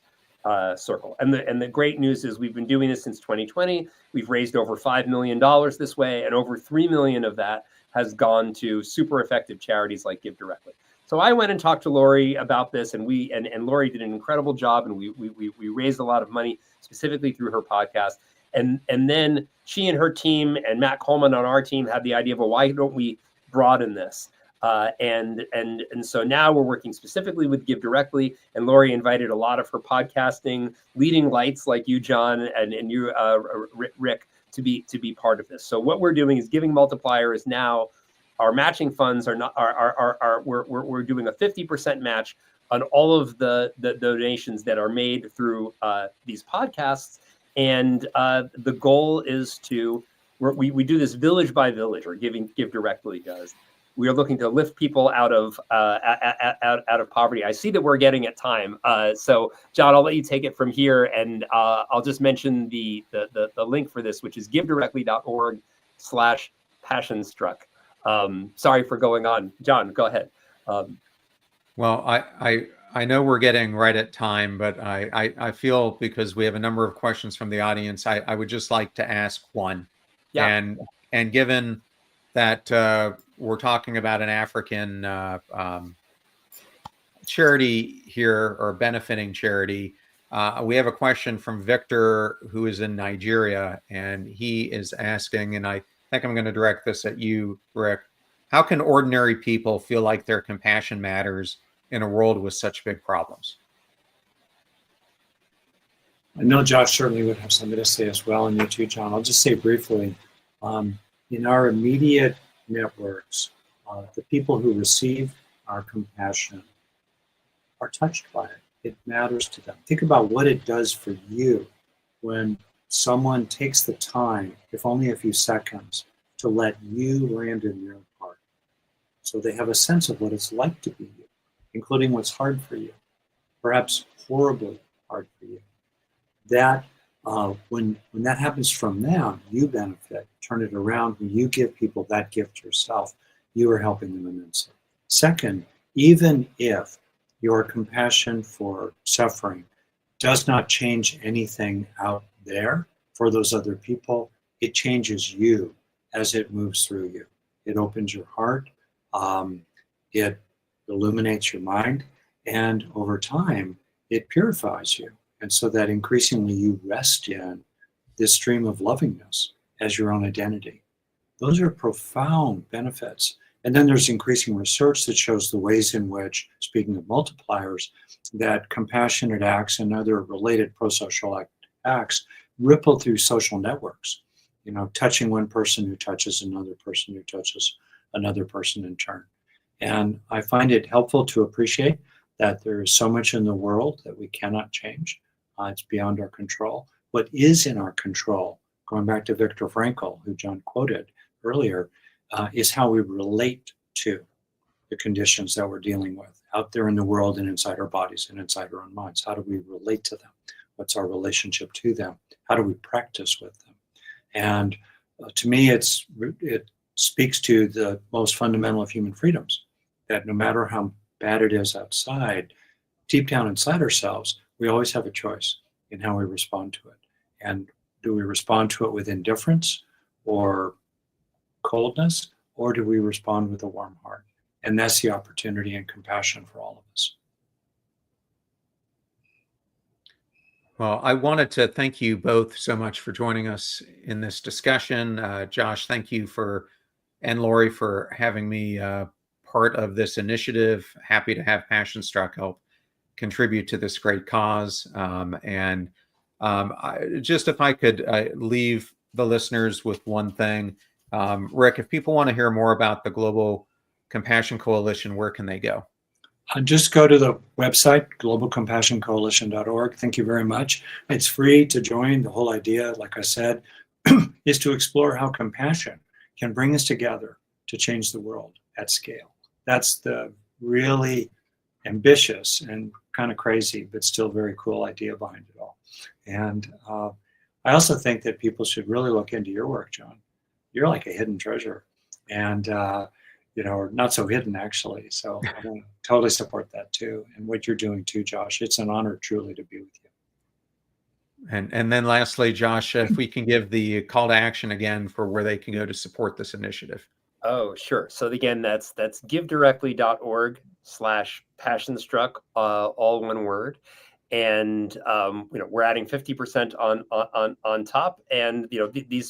circle. And the great news is we've been doing this since 2020. We've raised over $5 million this way, and over 3 million of that has gone to super effective charities like Give Directly. So I went and talked to Lori about this, and Lori did an incredible job, and we raised a lot of money specifically through her podcast. And then she and her team and Matt Coleman on our team had the idea of, well, why don't we broaden this? And so now we're working specifically with Give Directly, and Lori invited a lot of her podcasting leading lights like you, John, and you, Rick, to be part of this. So what we're doing is Giving Multiplier is now, our matching funds we're doing a 50% match on all of the donations that are made through these podcasts. And the goal is we do this village by village, or Give Directly does. We are looking to lift people out of poverty. I see that we're getting at time. So John, I'll let you take it from here, and I'll just mention the link for this, which is givedirectly.org/passionstruck. Sorry for going on. John, go ahead. Well, I know we're getting right at time, but I feel, because we have a number of questions from the audience, I would just like to ask one. Yeah. And given that we're talking about an African charity here, or benefiting charity, we have a question from Victor, who is in Nigeria, and he is asking, and I think I'm going to direct this at you, Rick. How can ordinary people feel like their compassion matters in a world with such big problems? I know Josh certainly would have something to say as well, and you too, John. I'll just say briefly, in our immediate networks, the people who receive our compassion are touched by it. It matters to them. Think about what it does for you when someone takes the time, if only a few seconds, to let you land in their heart. So they have a sense of what it's like to be you, including what's hard for you, perhaps horribly hard for you. That when that happens from them, you benefit. Turn it around. When you give people that gift yourself, you are helping them immensely. Second, even if your compassion for suffering does not change anything out there for those other people, it changes you as it moves through you. It opens your heart, it illuminates your mind, and over time, it purifies you. And so that increasingly you rest in this stream of lovingness as your own identity. Those are profound benefits. And then there's increasing research that shows the ways in which, speaking of multipliers, that compassionate acts and other related pro-social acts ripple through social networks. Touching one person who touches another person who touches another person in turn. And I find it helpful to appreciate that there is so much in the world that we cannot change. It's beyond our control. What is in our control, going back to Viktor Frankl, who John quoted earlier, is how we relate to the conditions that we're dealing with out there in the world and inside our bodies and inside our own minds. How do we relate to them? What's our relationship to them? How do we practice with them? And to me, it speaks to the most fundamental of human freedoms, that no matter how bad it is outside, deep down inside ourselves, we always have a choice in how we respond to it. And do we respond to it with indifference or coldness, or do we respond with a warm heart? And that's the opportunity and compassion for all of us. Well, I wanted to thank you both so much for joining us in this discussion. Josh, thank you and Lori for having me part of this initiative. Happy to have Passion Struck help contribute to this great cause. Just if I could leave the listeners with one thing, Rick, if people want to hear more about the Global Compassion Coalition, where can they go? Just go to the website, globalcompassioncoalition.org. Thank you very much. It's free to join. The whole idea, like I said, is to explore how compassion can bring us together to change the world at scale. That's the really ambitious and kind of crazy, but still very cool idea behind it all. And I also think that people should really look into your work, John. You're like a hidden treasure. And or not so hidden, actually. So I totally support that too. And what you're doing too, Josh. It's an honor truly to be with you. And then lastly, Josh, if we can give the call to action again for where they can go to support this initiative. Oh, sure. So again, that's givedirectly.org/passionstruck, all one word. And we're adding 50% on top. And these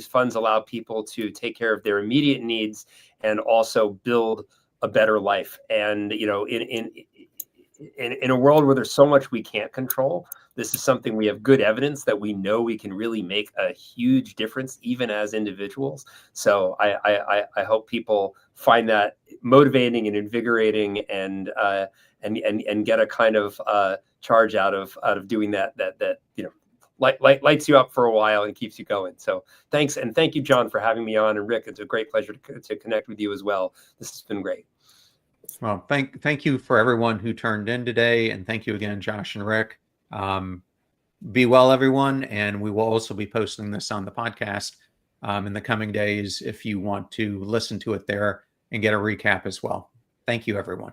funds allow people to take care of their immediate needs and also build a better life. And in a world where there's so much we can't control, this is something we have good evidence that we know we can really make a huge difference, even as individuals. So I hope people find that motivating and invigorating, and get a kind of charge out of doing that lights you up for a while and keeps you going. So thanks, and thank you, John, for having me on, and Rick, it's a great pleasure to connect with you as well. This has been great. Well, thank you for everyone who turned in today, and thank you again, Josh and Rick. Be well, everyone, and we will also be posting this on the podcast in the coming days if you want to listen to it there and get a recap as well. Thank you, everyone.